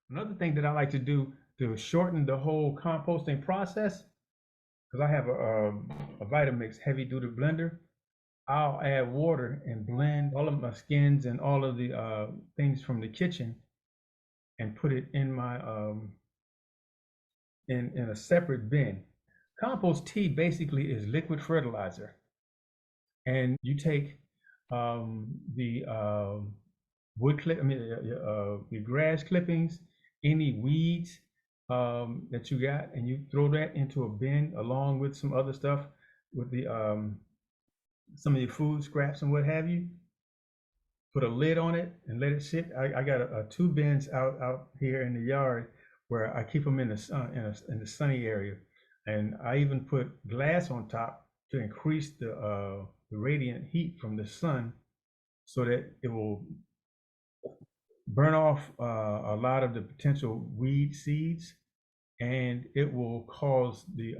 Another thing that I like to do to shorten the whole composting process, because I have a Vitamix heavy duty blender, I'll add water and blend all of my skins and all of the things from the kitchen and put it in my in a separate bin. Compost tea basically is liquid fertilizer, and you take the wood clip, I mean, the grass clippings, any weeds that you got, and you throw that into a bin along with some other stuff, with the some of your food scraps and what have you. Put a lid on it and let it sit. I got two bins out here in the yard where I keep them in the sun, in the sunny area, and I even put glass on top to increase the radiant heat from the sun, so that it will burn off a lot of the potential weed seeds, and it will cause the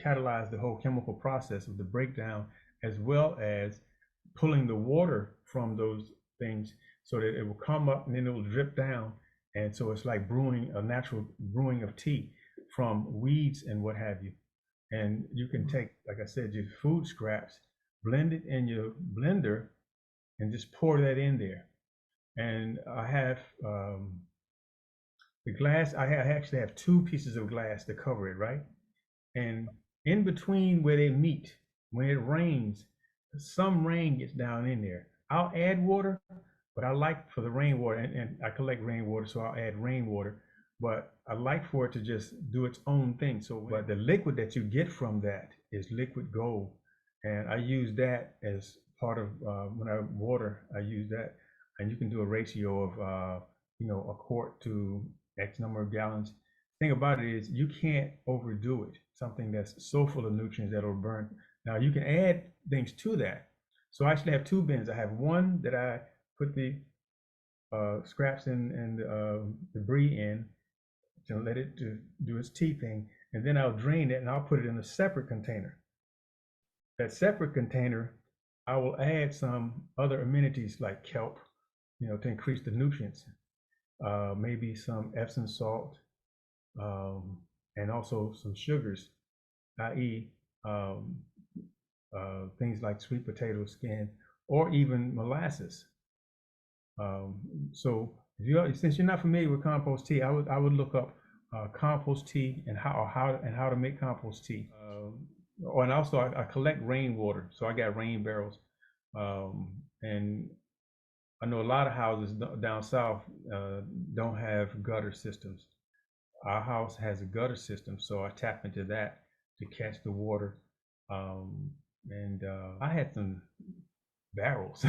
catalyze the whole chemical process of the breakdown, as well as pulling the water from those things, so that it will come up and then it will drip down. And so it's like brewing, a natural brewing of tea from weeds and what have you. And you can take, like I said, your food scraps, blend it in your blender, and just pour that in there. And I have the glass, I actually have two pieces of glass to cover it, right? And in between where they meet, when it rains, some rain gets down in there. I'll add water, but I like for the rainwater, and I collect rainwater, so I'll add rainwater. But I like for it to just do its own thing. So, but the liquid that you get from that is liquid gold, and I use that as part of when I water. I use that, and you can do a ratio of a quart to X number of gallons. Thing about it is you can't overdo it. Something that's so full of nutrients that will burn. Now you can add things to that. So I actually have two bins. I have one that I put the scraps and debris in to let it do its tea thing, and then I'll drain it and I'll put it in a separate container. That separate container, I will add some other amenities like kelp, to increase the nutrients. Maybe some Epsom salt, and also some sugars, i.e., things like sweet potato skin or even molasses. So since you're not familiar with compost tea, I would look up compost tea and how to make compost tea. And also I collect rainwater, so I got rain barrels, and I know a lot of houses down south don't have gutter systems. Our house has a gutter system, so I tap into that to catch the water. And I had some barrels,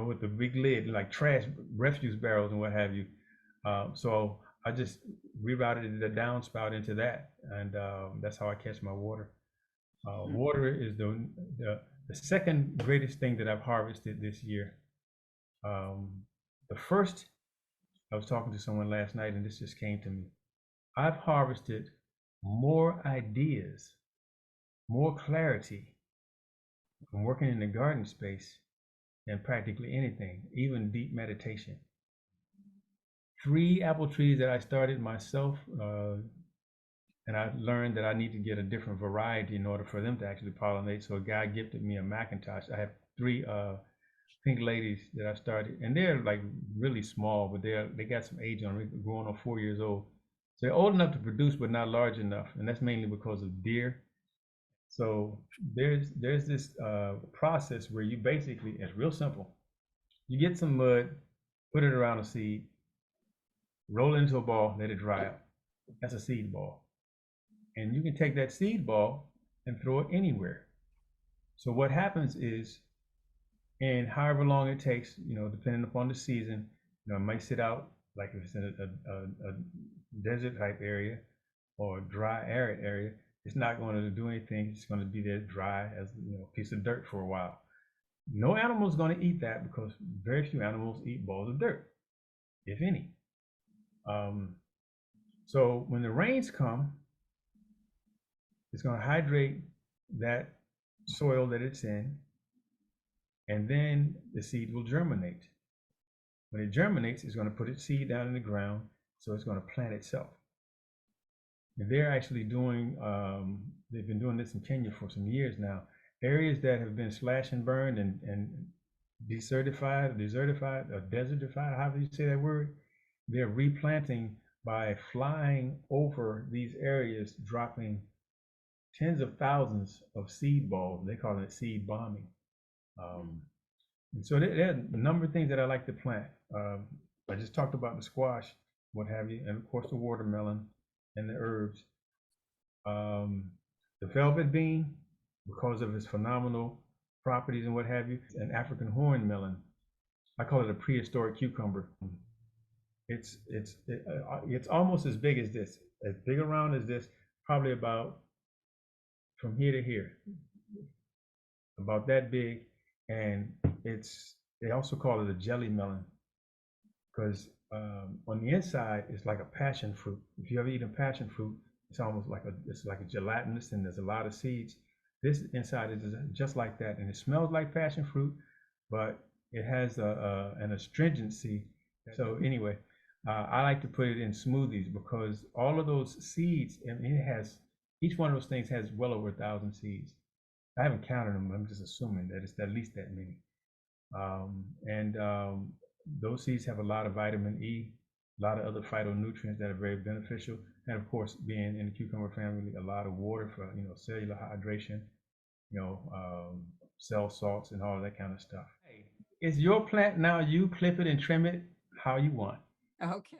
with the big lid, like trash refuse barrels and what have you. So I just rerouted the downspout into that, and that's how I catch my water. Water is the second greatest thing that I've harvested this year. The first, I was talking to someone last night, and this just came to me. I've harvested more ideas, more clarity from working in the garden space than practically anything, even deep meditation. 3 apple trees that I started myself, and I learned that I need to get a different variety in order for them to actually pollinate. So a guy gifted me a Macintosh. I have 3 pink ladies that I started, and they're like really small, but they got some age on them, going on 4 years old. So they're old enough to produce, but not large enough, and that's mainly because of deer. So there's this process where you basically, it's real simple. You get some mud, put it around a seed, roll it into a ball, let it dry out. That's a seed ball. And you can take that seed ball and throw it anywhere. So what happens is, and however long it takes, depending upon the season, it might sit out, like if it's in a desert type area or a dry, arid area, it's not going to do anything. It's going to be there dry as a piece of dirt for a while. No animal is going to eat that because very few animals eat balls of dirt, if any. So when the rains come, it's going to hydrate that soil that it's in, and then the seed will germinate. When it germinates, it's going to put its seed down in the ground, so it's going to plant itself. And they're actually doing, they've been doing this in Kenya for some years now. Areas that have been slashed and burned and desertified, or desertified, however you say that word, they're replanting by flying over these areas, dropping tens of thousands of seed balls. They call it seed bombing. And so there are a number of things that I like to plant. I just talked about the squash, what have you, and of course the watermelon and the herbs. The velvet bean, because of its phenomenal properties and what have you, an African horn melon. I call it a prehistoric cucumber. It's almost as big as big around as this, probably about from here to here, about that big. And they also call it a jelly melon because on the inside it's like a passion fruit. If you ever eat a passion fruit, it's almost like a gelatinous, and there's a lot of seeds. This inside is just like that, and it smells like passion fruit, but it has an astringency. So anyway, I like to put it in smoothies because all of those seeds, and each one of those things has well over 1,000 seeds. I haven't counted them, but I'm just assuming that it's at least that many. And those seeds have a lot of vitamin E, a lot of other phytonutrients that are very beneficial, and of course, being in the cucumber family, a lot of water for cellular hydration, cell salts, and all that kind of stuff. Hey, it's your plant now. You clip it and trim it how you want. Okay.